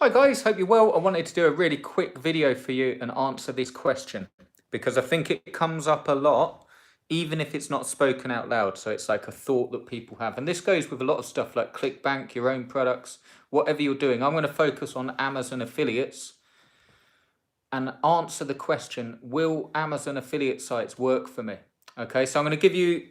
Hi guys, hope you're well. I wanted to do a really quick video for you and answer this question because I think it comes up a lot, even if it's not spoken out loud. So it's like a thought that people have. And this goes with a lot of stuff like ClickBank, your own products, whatever you're doing. I'm going to focus on Amazon affiliates and answer the question, will Amazon affiliate sites work for me? Okay, so I'm going to give you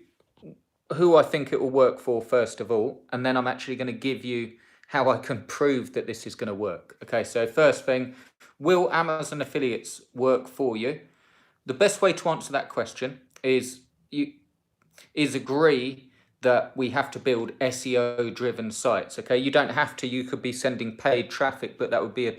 who I think it will work for first of all, and then I'm actually going to give you how I can prove that this is going to work. Okay, so first thing, will Amazon affiliates work for you? The best way to answer that question is agree that we have to build SEO driven sites. Okay, you don't have to. You could be sending paid traffic, but that would be a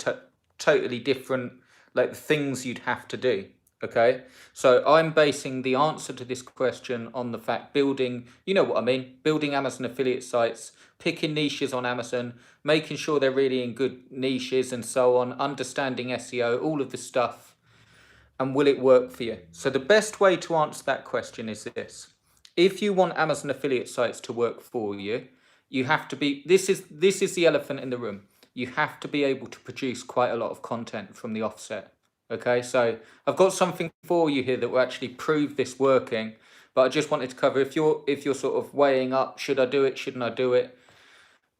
totally different like things you'd have to do. Okay, so I'm basing the answer to this question on the fact building, you know what I mean, building Amazon affiliate sites, picking niches on Amazon, making sure they're really in good niches and so on, understanding SEO, all of this stuff, and will it work for you? So the best way to answer that question is this. If you want Amazon affiliate sites to work for you, you have to be, this is the elephant in the room. You have to be able to produce quite a lot of content from the offset. Okay, so I've got something for you here that will actually prove this working, but I just wanted to cover if you're sort of weighing up, should I do it, shouldn't I do it?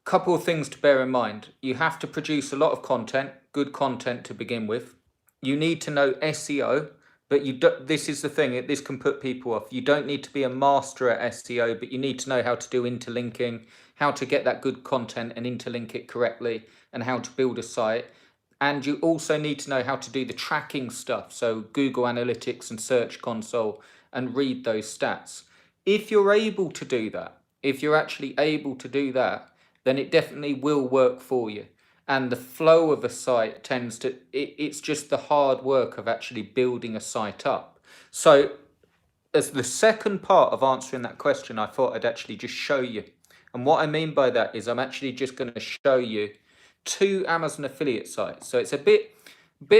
Couple of things to bear in mind. You have to produce a lot of content, good content to begin with. You need to know SEO, but this is the thing, this can put people off. You don't need to be a master at SEO, but you need to know how to do interlinking, how to get that good content and interlink it correctly, and how to build a site. And you also need to know how to do the tracking stuff, so Google Analytics and Search Console, and read those stats. If you're able to do that, if you're actually able to do that, then it definitely will work for you. And the flow of a site tends to, it's just the hard work of actually building a site up. So as the second part of answering that question, I thought I'd actually just show you. And what I mean by that is I'm actually just going to show you two Amazon affiliate sites. So it's a bit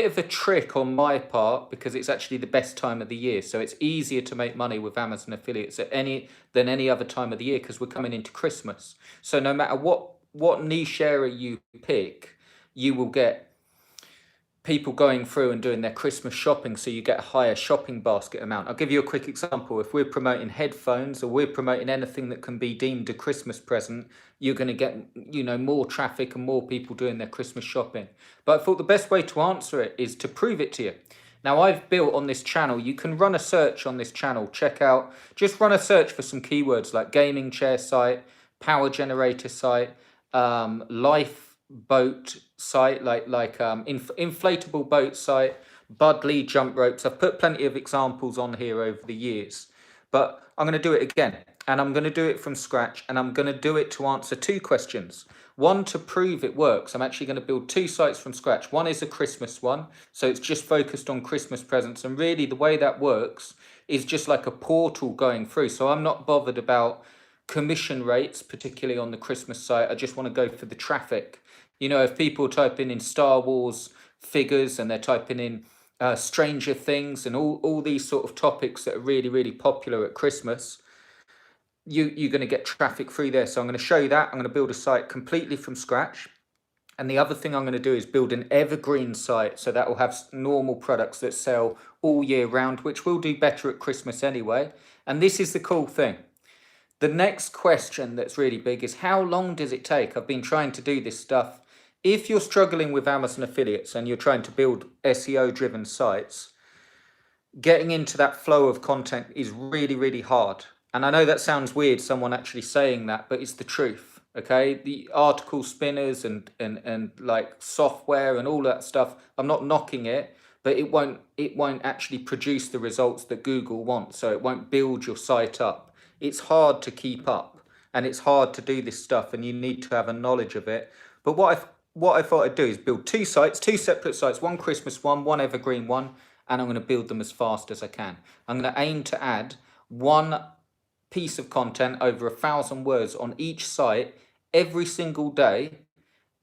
of a trick on my part because it's actually the best time of the year. So it's easier to make money with Amazon affiliates than any other time of the year because we're coming into Christmas. So no matter what niche area you pick, you will get people going through and doing their Christmas shopping, so you get a higher shopping basket amount. I'll give you a quick example. If we're promoting headphones or we're promoting anything that can be deemed a Christmas present, you're going to get, more traffic and more people doing their Christmas shopping. But I thought the best way to answer it is to prove it to you. Now, I've built on this channel, you can run a search on this channel, just run a search for some keywords like gaming chair site, power generator site, lifeboat site, inflatable boat site, Budley jump ropes. I've put plenty of examples on here over the years, but I'm going to do it again, and I'm going to do it from scratch, and I'm going to do it to answer two questions. One, to prove it works. I'm actually going to build two sites from scratch. One is a Christmas one, so it's just focused on Christmas presents, and really the way that works is just like a portal going through. So I'm not bothered about commission rates, particularly on the Christmas site. I just want to go for the traffic. If people type in Star Wars figures and they're typing in Stranger Things and all these sort of topics that are really, really popular at Christmas, you're going to get traffic through there. So I'm going to show you that. I'm going to build a site completely from scratch. And the other thing I'm going to do is build an evergreen site. So that will have normal products that sell all year round, which will do better at Christmas anyway. And this is the cool thing. The next question that's really big is how long does it take? I've been trying to do this stuff. If you're struggling with Amazon affiliates and you're trying to build SEO driven sites, getting into that flow of content is really, really hard. And I know that sounds weird, someone actually saying that, but it's the truth. Okay, the article spinners and like software and all that stuff, I'm not knocking it, but it won't actually produce the results that Google wants. So it won't build your site up. It's hard to keep up, and it's hard to do this stuff, and you need to have a knowledge of it. But what I thought I'd do is build two sites, two separate sites, one Christmas one evergreen one, and I'm going to build them as fast as I can. I'm going to aim to add one piece of content over 1,000 words on each site every single day,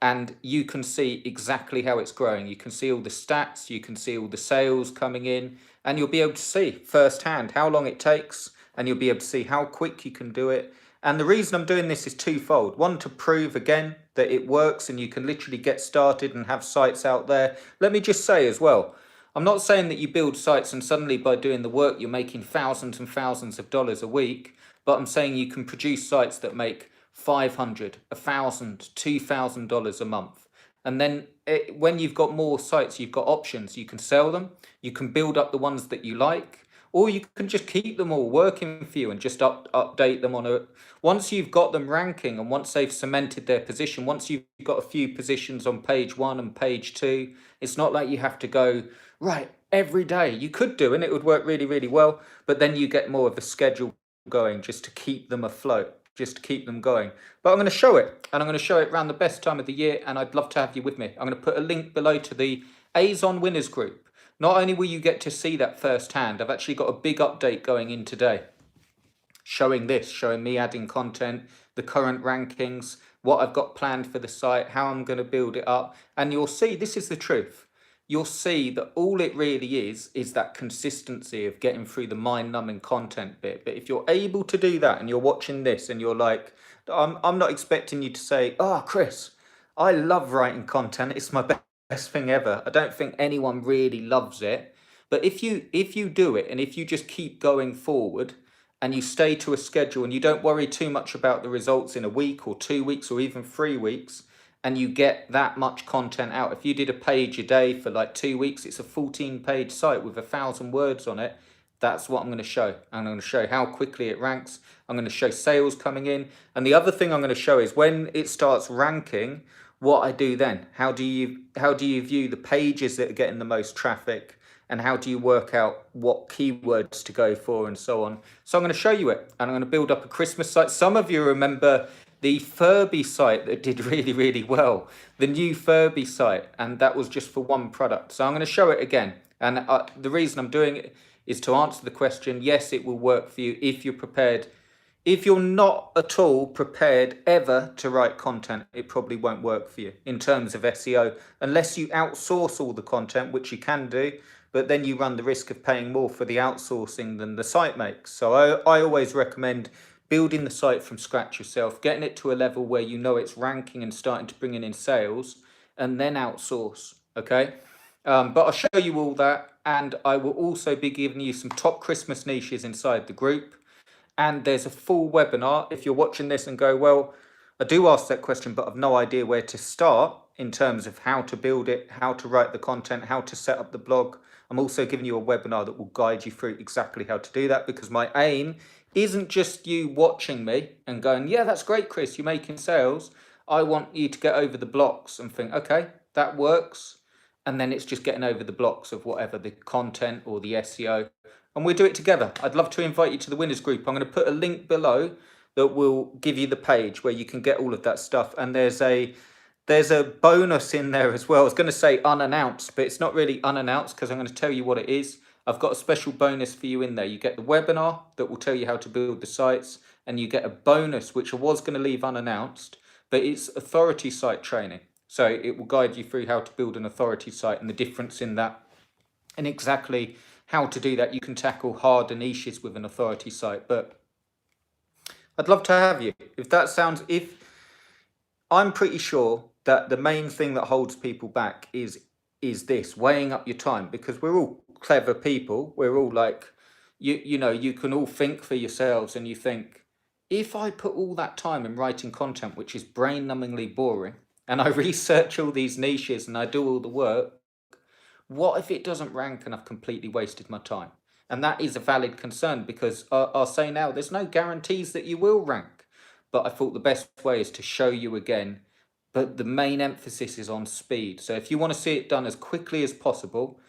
and you can see exactly how it's growing. You can see all the stats, you can see all the sales coming in, and you'll be able to see firsthand how long it takes, and you'll be able to see how quick you can do it, And the reason I'm doing this is twofold. One, to prove again that it works and you can literally get started and have sites out there. Let me just say as well, I'm not saying that you build sites and suddenly by doing the work you're making thousands and thousands of dollars a week, but I'm saying you can produce sites that make $500, $1,000, $2,000 a month. And then when you've got more sites, you've got options. You can sell them, you can build up the ones that you like, or you can just keep them all working for you and just update them on a. Once you've got them ranking and once they've cemented their position, once you've got a few positions on page 1 and page 2, it's not like you have to go right every day. You could do, and it would work really, really well, but then you get more of a schedule going just to keep them afloat, just to keep them going. But I'm going to show it, and I'm going to show it around the best time of the year, and I'd love to have you with me. I'm going to put a link below to the Azon Winners Group. Not only will you get to see that firsthand, I've actually got a big update going in today, showing me adding content, the current rankings, what I've got planned for the site, how I'm going to build it up, and you'll see, this is the truth. You'll see that all it really is that consistency of getting through the mind-numbing content bit. But if you're able to do that and you're watching this and you're like, I'm not expecting you to say, oh, Chris, I love writing content. It's my best thing ever. I don't think anyone really loves it. But if you do it and if you just keep going forward and you stay to a schedule and you don't worry too much about the results in a week or 2 weeks or even 3 weeks, and you get that much content out. If you did a page a day for like 2 weeks, it's a 14-page site with 1,000 words on it. That's what I'm going to show. I'm going to show how quickly it ranks. I'm going to show sales coming in. And the other thing I'm going to show is when it starts ranking, what I do then. How do you view the pages that are getting the most traffic? And how do you work out what keywords to go for and so on? So I'm going to show you it. And I'm going to build up a Christmas site. Some of you remember the Furby site that did really, really well, the new Furby site, and that was just for one product. So I'm going to show it again. And the reason I'm doing it is to answer the question, yes, it will work for you if you're prepared. If you're not at all prepared ever to write content, it probably won't work for you in terms of SEO, unless you outsource all the content, which you can do, but then you run the risk of paying more for the outsourcing than the site makes. So I always recommend building the site from scratch yourself, getting it to a level where you know it's ranking and starting to bring in sales, and then outsource, okay? But I'll show you all that, and I will also be giving you some top Christmas niches inside the group. And there's a full webinar. If you're watching this and go, well, I do ask that question, but I've no idea where to start in terms of how to build it, how to write the content, how to set up the blog. I'm also giving you a webinar that will guide you through exactly how to do that, because my aim isn't just you watching me and going, yeah, that's great, Chris, you're making sales. I want you to get over the blocks and think, okay, that works. And then it's just getting over the blocks of whatever the content or the SEO. And we'll do it together. I'd love to invite you to the Winners Group. I'm going to put a link below that will give you the page where you can get all of that stuff. And there's a bonus in there as well. I was going to say unannounced, but it's not really unannounced because I'm going to tell you what it is. I've got a special bonus for you in there. You get the webinar that will tell you how to build the sites, and you get a bonus, which I was going to leave unannounced, but it's authority site training. So it will guide you through how to build an authority site and the difference in that and exactly how to do that. You can tackle harder niches with an authority site, but I'd love to have you. If I'm pretty sure that the main thing that holds people back is this, weighing up your time, because we're all clever people. We're all like, you know, you can all think for yourselves and you think, if I put all that time in writing content, which is brain-numbingly boring, and I research all these niches and I do all the work, what if it doesn't rank and I've completely wasted my time? And that is a valid concern, because I'll say now, there's no guarantees that you will rank. But I thought the best way is to show you again. But the main emphasis is on speed. So if you want to see it done as quickly as possible,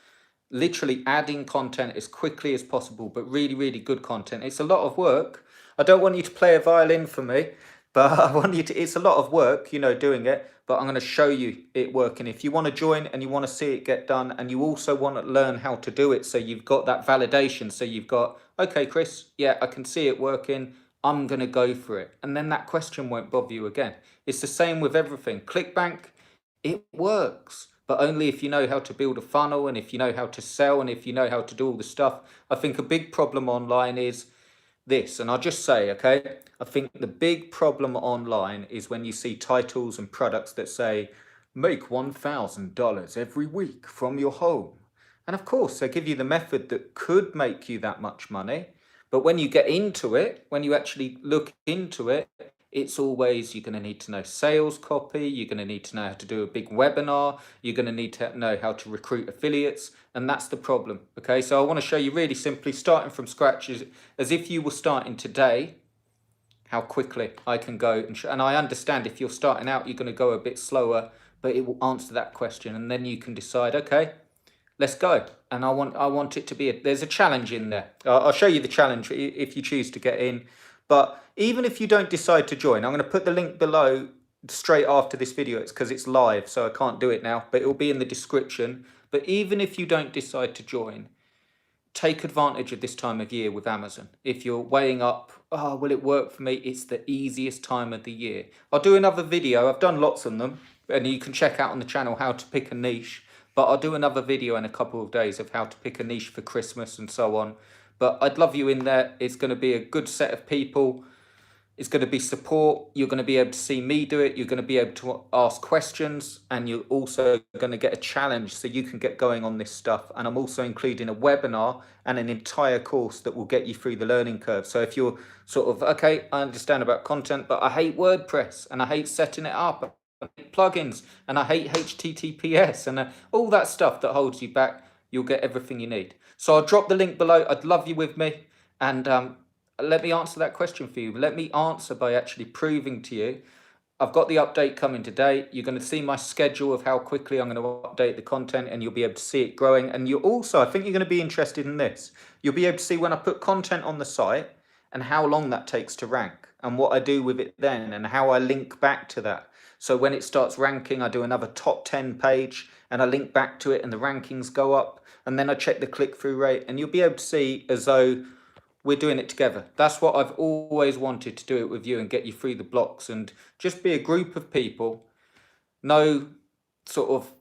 literally adding content as quickly as possible, but really, really good content. It's a lot of work. I don't want you to play a violin for me, but I want you to, it's a lot of work, you know, doing it, but I'm going to show you it working. If you want to join and you want to see it get done, and you also want to learn how to do it, so you've got that validation, so you've got, okay, Chris, yeah, I can see it working, I'm going to go for it. And then that question won't bother you again. It's the same with everything. ClickBank, it works, but only if you know how to build a funnel, and if you know how to sell, and if you know how to do all the stuff. I think a big problem online is this. And I'll just say, okay, I think the big problem online is when you see titles and products that say, make $1,000 every week from your home. And of course, they give you the method that could make you that much money. But when you get into it, when you actually look into it, it's always you're going to need to know sales copy, you're going to need to know how to do a big webinar, you're going to need to know how to recruit affiliates, and that's the problem. Okay, so I want to show you really simply, starting from scratch, as if you were starting today, how quickly I can go and I understand if you're starting out, you're going to go a bit slower, but it will answer that question, and then you can decide, okay, let's go. And I want it to be there's a challenge in there. I'll show you the challenge if you choose to get in. But even if you don't decide to join, I'm going to put the link below straight after this video. It's because it's live, so I can't do it now, but it will be in the description. But even if you don't decide to join, take advantage of this time of year with Amazon. If you're weighing up, oh, will it work for me? It's the easiest time of the year. I'll do another video. I've done lots of them, and you can check out on the channel how to pick a niche. But I'll do another video in a couple of days of how to pick a niche for Christmas and so on. But I'd love you in there. It's going to be a good set of people. It's going to be support. You're going to be able to see me do it. You're going to be able to ask questions, and you're also going to get a challenge so you can get going on this stuff. And I'm also including a webinar and an entire course that will get you through the learning curve. So if you're sort of, okay, I understand about content, but I hate WordPress and I hate setting it up, plugins, and I hate HTTPS and all that stuff that holds you back, you'll get everything you need. So I'll drop the link below. I'd love you with me, and let me answer that question for you. Let me answer by actually proving to you. I've got the update coming today. You're going to see my schedule of how quickly I'm going to update the content, and you'll be able to see it growing. And you also, I think you're going to be interested in this. You'll be able to see when I put content on the site and how long that takes to rank and what I do with it then and how I link back to that. So when it starts ranking, I do another top 10 page and I link back to it and the rankings go up, and then I check the click-through rate, and you'll be able to see as though we're doing it together. That's what I've always wanted, to do it with you and get you through the blocks and just be a group of people. No sort of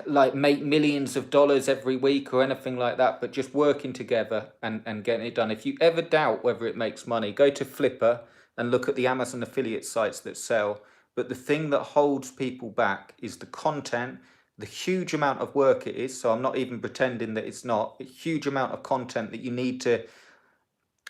like make millions of dollars every week or anything like that, but just working together and getting it done. If you ever doubt whether it makes money, go to Flipper and look at the Amazon affiliate sites that sell. But the thing that holds people back is the content, the huge amount of work it is. So I'm not even pretending that it's not a huge amount of content that you need to.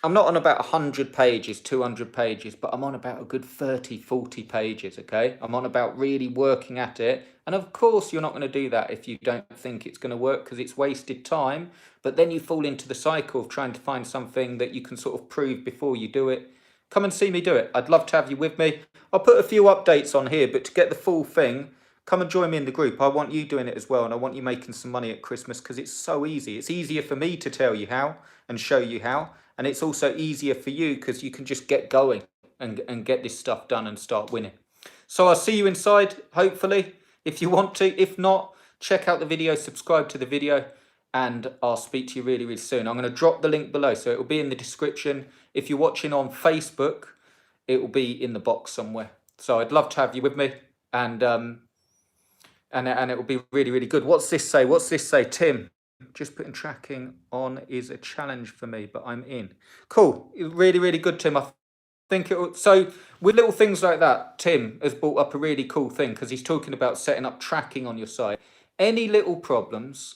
I'm not on about 100 pages, 200 pages, but I'm on about a good 30, 40 pages, okay? I'm on about really working at it. And of course, you're not going to do that if you don't think it's going to work, because it's wasted time. But then you fall into the cycle of trying to find something that you can sort of prove before you do it. Come and see me do it. I'd love to have you with me. I'll put a few updates on here, but to get the full thing, come and join me in the group. I want you doing it as well, and I want you making some money at Christmas, because it's so easy. It's easier for me to tell you how and show you how, and it's also easier for you because you can just get going and get this stuff done and start winning. So I'll see you inside, hopefully, if you want to. If not, check out the video, subscribe to the video, and I'll speak to you really, really soon. I'm going to drop the link below, so it will be in the description. If you're watching on Facebook, it will be in the box somewhere. So I'd love to have you with me, and it will be really, really good. What's this say? What's this say? Tim, just putting tracking on is a challenge for me, but I'm in. Cool. Really, really good, Tim. I think it. So with little things like that, Tim has brought up a really cool thing, because he's talking about setting up tracking on your site. Any little problems,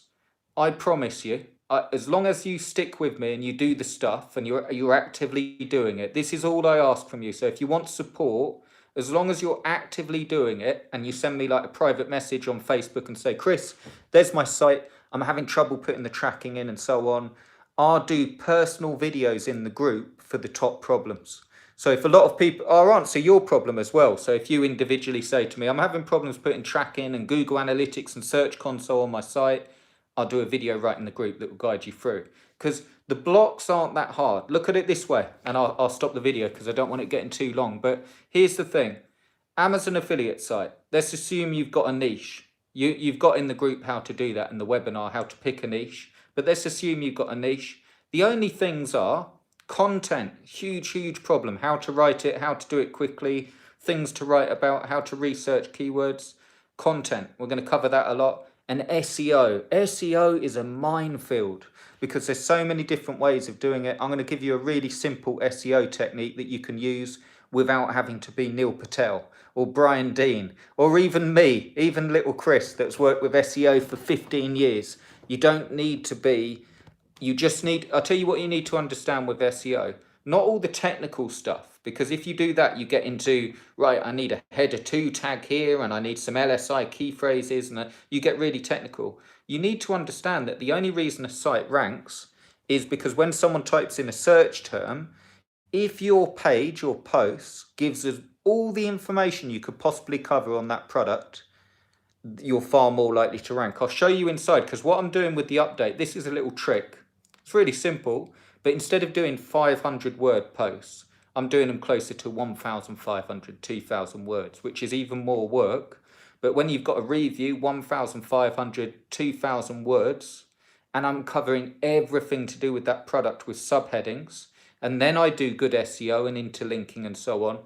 I promise you, as long as you stick with me and you do the stuff and you're actively doing it, this is all I ask from you. So if you want support, as long as you're actively doing it and you send me like a private message on Facebook and say, Chris, there's my site, I'm having trouble putting the tracking in and so on, I'll do personal videos in the group for the top problems. So if a lot of people, I'll answer your problem as well. So if you individually say to me, I'm having problems putting tracking and Google Analytics and Search Console on my site, I'll do a video right in the group that will guide you through. Because the blocks aren't that hard. Look at it this way, and I'll stop the video because I don't want it getting too long. But here's the thing. Amazon affiliate site. Let's assume you've got a niche. You've got in the group how to do that in the webinar, how to pick a niche. But let's assume you've got a niche. The only things are content. Huge, huge problem. How to write it, how to do it quickly, things to write about, how to research keywords. Content. We're going to cover that a lot. And SEO is a minefield because there's so many different ways of doing it. I'm going to give you a really simple SEO technique that you can use without having to be Neil Patel or Brian Dean or even me, even little Chris that's worked with SEO for 15 years. You don't need to be, you just need, I'll tell you what you need to understand with SEO. Not all the technical stuff, because if you do that, you get into, right, I need a header 2 tag here and I need some LSI key phrases, and you get really technical. You need to understand that the only reason a site ranks is because when someone types in a search term, if your page or post gives us all the information you could possibly cover on that product, you're far more likely to rank. I'll show you inside, because what I'm doing with the update, this is a little trick. It's really simple, but instead of doing 500 word posts, I'm doing them closer to 1,500, 2,000 words, which is even more work. But when you've got a review, 1,500, 2,000 words, and I'm covering everything to do with that product with subheadings, and then I do good SEO and interlinking and so on,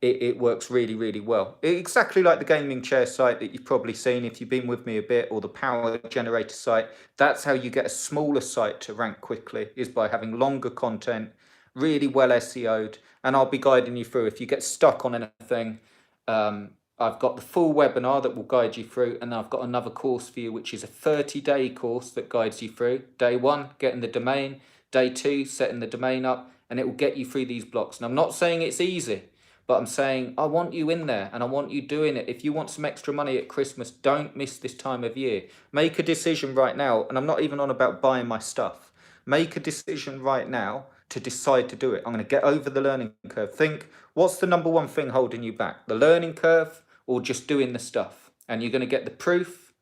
it works really, really well. Exactly like the gaming chair site that you've probably seen if you've been with me a bit, or the power generator site. That's how you get a smaller site to rank quickly, is by having longer content, really well SEO'd, and I'll be guiding you through. If you get stuck on anything, I've got the full webinar that will guide you through, and I've got another course for you, which is a 30-day course that guides you through. Day 1, getting the domain. Day 2, setting the domain up, and it will get you through these blocks. And I'm not saying it's easy, but I'm saying I want you in there and I want you doing it. If you want some extra money at Christmas, don't miss this time of year. Make a decision right now, and I'm not even on about buying my stuff. Make a decision right now to decide to do it. I'm going to get over the learning curve. Think, what's the number one thing holding you back? The learning curve or just doing the stuff? And you're going to get the proof.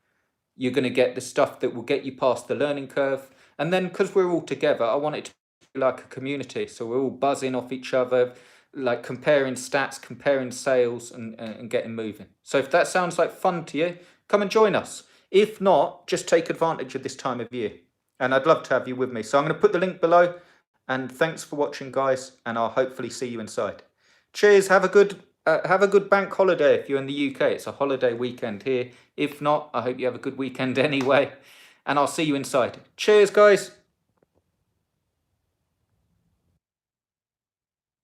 You're going to get the stuff that will get you past the learning curve. And then, because we're all together, I want it to be like a community. So we're all buzzing off each other, like comparing stats, comparing sales, and getting moving. So if that sounds like fun to you, come and join us. If not, just take advantage of this time of year. And I'd love to have you with me. So I'm going to put the link below. And thanks for watching, guys. And I'll hopefully see you inside. Cheers. Have a good bank holiday if you're in the UK. It's a holiday weekend here. If not, I hope you have a good weekend anyway. And I'll see you inside. Cheers, guys.